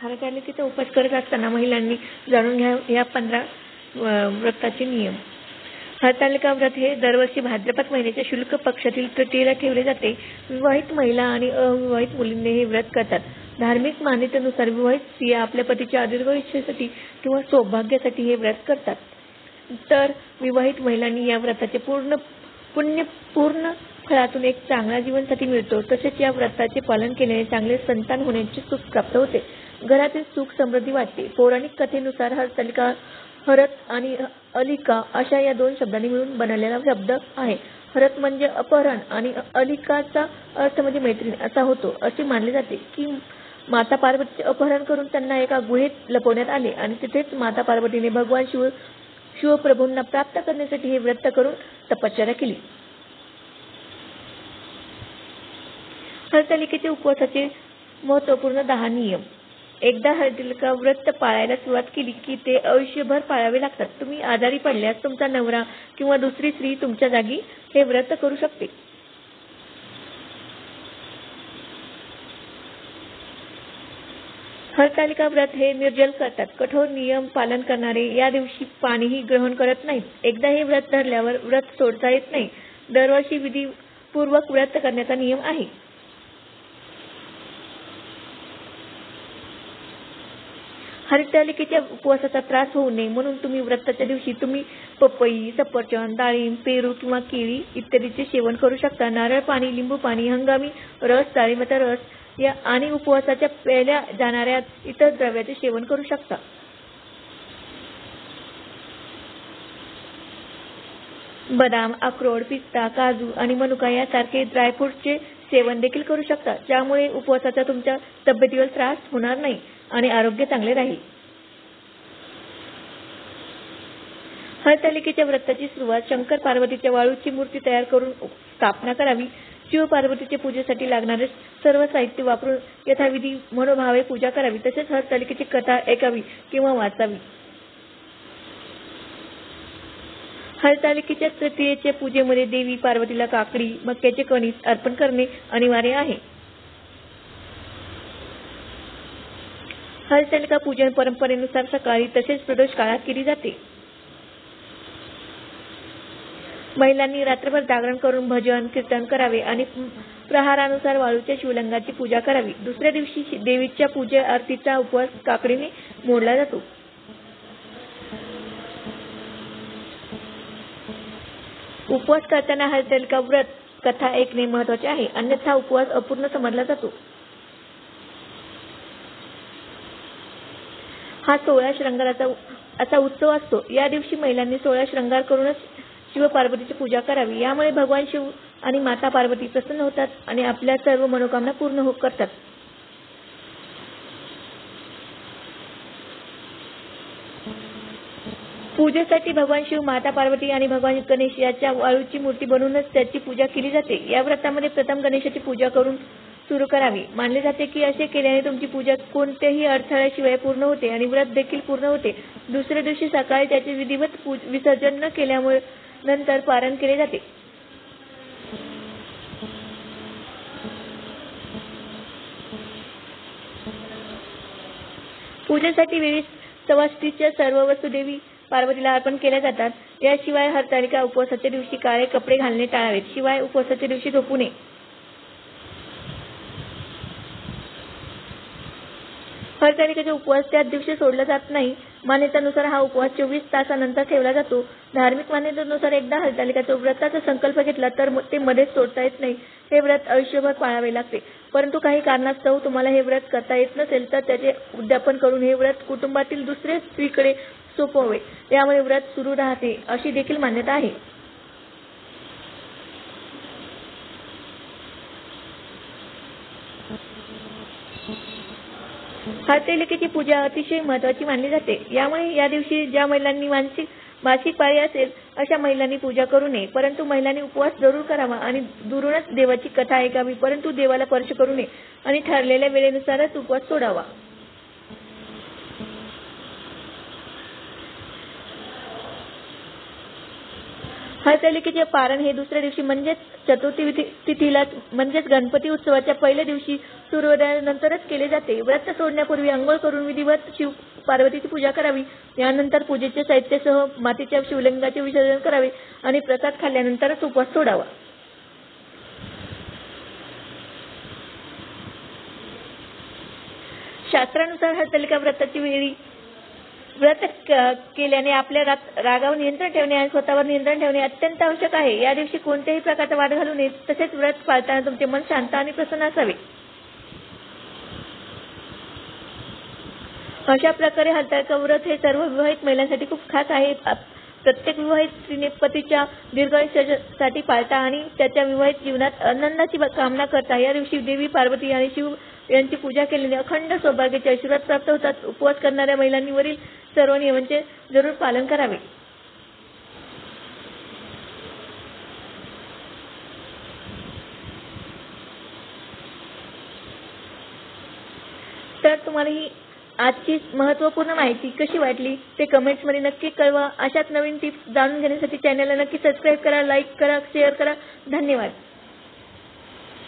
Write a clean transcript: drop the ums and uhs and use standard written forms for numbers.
हरतालिकेचा उपास करत असताना महिलांनी जाणून घ्या या 15 व्रताचे नियम. हरतालिका व्रत हे दरवर्षी भाद्रपद महिन्याच्या शुक्ल पक्षातील तृतीयेला ठेवले जाते. विवाहित महिला आणि अविवाहित मुलींनी हे व्रत करतात. धार्मिक मान्यतेनुसार विवाहित स्त्रिया आपल्या पतीच्या दीर्घायुष्यासाठी किंवा सौभाग्यासाठी हे व्रत करतात, तर विवाहित महिलांनी या व्रताचे पूर्ण फळातून एक चांगला जीवनसाथी मिळतो. तसेच या व्रताचे पालन केल्याने चांगले संतान होण्याचे सुख प्राप्त होते, घरातील सुख समृद्धी वाटते. पौराणिक कथेनुसार हरतालिका हरत आणि अलिका अशा या 2 शब्दांनी मिळून बनलेला शब्द आहे. हरत म्हणजे अपहरण आणि अलिकाचा अर्थ म्हणजे मैत्रीण असा होतो. असे मानले जाते की माता पार्वतीचे अपहरण करून त्यांना एका गुहेत लपवण्यात आले आणि तिथेच माता पार्वतीने भगवान शिवप्रभूंना प्राप्त करण्यासाठी हे व्रत करून तपश्चर्या केली. हरतालिकेचे उपवासाचे महत्त्वपूर्ण 10 नियम. एकदा हरतालिका व्रत पाळायला सुरुवात केली की ते आयुष्यभर पाळावे लागतात. तुम्ही आजारी पडल्यास तुमचा नवरा किंवा दुसरी स्त्री तुमच्या जागी हे व्रत करू शकते. हरतालिका व्रत हे निर्जल करतात. कठोर नियम पालन करणारे या दिवशी पाणीही ग्रहण करत नाहीत. एकदा हे व्रत धरल्यावर व्रत सोडता येत नाही. दरवर्षी विधीपूर्वक व्रत करण्याचा नियम आहे. हरतालिकेच्या उपवासाचा त्रास होऊ नये म्हणून तुम्ही व्रताच्या दिवशी पपई, सफरचंद, डाळिंब, पेरू किंवा केळी इत्यादीचे सेवन करू शकता. नारळ पाणी, लिंबू पाणी, हंगामी रस, डाळिंबाचा रस आणि उपवासाच्या प्यायल्या जाणाऱ्या इतर द्रव्याचे सेवन करू शकता. बदाम, अक्रोड, पिस्ता, काजू आणि मनुका यासारखे ड्रायफ्रूटचे सेवन देखील करू शकता, ज्यामुळे उपवासाचा तुमच्या तब्येतीवर त्रास होणार नाही आणि आरोग्य चांगले राहील. हरतालिकेच्या व्रताची सुरुवात शंकर पार्वतीच्या वाळूची मूर्ती तयार करून स्थापना करावी. शिव पार्वतीच्या पूजेसाठी लागणारे सर्व साहित्य वापरून यथाविधी मनोभावे पूजा करावी. तसेच हरतालिकेची कथा ऐकावी किंवा वाचावी. हरतालिकेच्या तृतीयेच्या पूजेमध्ये देवी पार्वतीला काकडी, मक्याचे कणीस अर्पण करणे अनिवार्य आहे. हरतालिका पूजन परंपरेनुसार सकाळी तसेच प्रदोष काळात केली जाते. महिलांनी रात्रभर जागरण करून भजन कीर्तन करावे आणि प्रहारानुसार वाळूच्या शिवलिंगाची पूजा करावी. दुसऱ्या दिवशी देवीच्या पूजे आरतीचा उपवास काकडीने मोडला जातो. उपवास करताना हरतालिका व्रत कथा ऐकणे महत्त्वाचे आहे, अन्यथा उपवास अपूर्ण समजला जातो. हा 16 श्रृंगाराचा असा उत्सव असतो. या दिवशी महिलांनी 16 श्रृंगार करूनच शिवपार्वतीची पूजा करावी. यामुळे भगवान शिव आणि माता पार्वती प्रसन्न होतात आणि आपल्या सर्व मनोकामना पूर्ण करतात. पूजेसाठी भगवान शिव, माता पार्वती आणि भगवान गणेश याच्या वाळूची मूर्ती बनवूनच त्याची पूजा केली जाते. या व्रतामध्ये प्रथम गणेशाची पूजा करून सुरू करावी. मानले जाते की असे केल्याने तुमची पूजा कोणत्याही अडथळ्याशिवाय पूर्ण होते आणि व्रत देखील पूर्ण होते. दुसऱ्या दिवशी सकाळी त्याचे विधिवत विसर्जन न केल्यामुळे नंतर पारण केले जाते. पूजेसाठी विविध सवाष्टीच्या सर्व वस्तू देवी पार्वतीला अर्पण केल्या जातात. याशिवाय हरतालिका उपवासाच्या दिवशी काळे कपडे घालणे टाळावेत. शिवाय उपवासाच्या दिवशी झोपू नये. हरतालिकेचा उपवास त्याच दिवशी सोडला जात नाही. मान्यतेनुसार हा उपवास 24 तासानंतर ठेवला जातो. धार्मिक मान्यतेनुसार एकदा हरतालिकेच्या व्रताचा संकल्प घेतला तर ते मध्येच सोडता येत नाही. हे व्रत आयुष्यभर पाळावे लागते. परंतु काही कारणास्तव तुम्हाला हे व्रत करता येत नसेल तर त्याचे उद्यापन करून हे व्रत कुटुंबातील दुसऱ्या स्त्रीकडे सोपवावे. यामुळे व्रत सुरू राहते अशी देखील मान्यता आहे. हरतालिकेची पूजा अतिशय महत्त्वाची मानली जाते. यामुळे या दिवशी ज्या महिलांनी मासिक पाळी असेल अशा महिलांनी पूजा करू नये. परंतु महिलांनी उपवास जरूर करावा आणि दुरूनच देवाची कथा ऐकावी. परंतु देवाला स्पर्श करू नये आणि ठरलेल्या वेळेनुसारच उपवास सोडावा. हरतालिकेचे पारण हे दुसऱ्या दिवशी म्हणजेच चतुर्थी तिथीला म्हणजेच गणपती उत्सवाच्या पहिल्या दिवशी सूर्योदयानंतरच केले जाते. व्रत सोडण्यापूर्वी अंघोळ करून विधिवत शिव पार्वतीची पूजा करावी. यानंतर पूजेच्या साहित्यासह मातीच्या शिवलिंगाचे विसर्जन करावे आणि प्रसाद खाल्ल्यानंतरच उपवास सोडावा. शास्त्रानुसार हरतालिका व्रताची वेळी व्रत केल्याने आपल्या रागावर नियंत्रण ठेवणे आणि स्वतःवर नियंत्रण ठेवणे अत्यंत आवश्यक आहे. या दिवशी कोणत्याही प्रकारचा वाद घालू नये. तसेच व्रत पाळताना तुमचे मन शांत आणि प्रसन्न असावे. अशा प्रकारे हरतालिका व्रत हे सर्व विवाहित महिलांसाठी खूप खास आहे. प्रत्येक विवाहित स्त्रीने पतीच्या दीर्घायुष्यासाठी पाळता आणि त्याच्या विवाहित जीवनात आनंदाची कामना करता. या दिवशी देवी पार्वती आणि शिव यांची पूजा केल्याने अखंड सौभाग्याचे आशीर्वाद प्राप्त होतात. उपवास करणाऱ्या महिलांनी वरील सर्व नियमांचे जरूर पालन करावे. तर तुम्हाला ही आजची महत्त्वपूर्ण माहिती कशी वाटली ते कमेंट्समध्ये नक्की कळवा. अशाच नवीन टिप्स जाणून घेण्यासाठी चॅनलला नक्की सबस्क्राईब करा, लाईक करा, शेअर करा. धन्यवाद.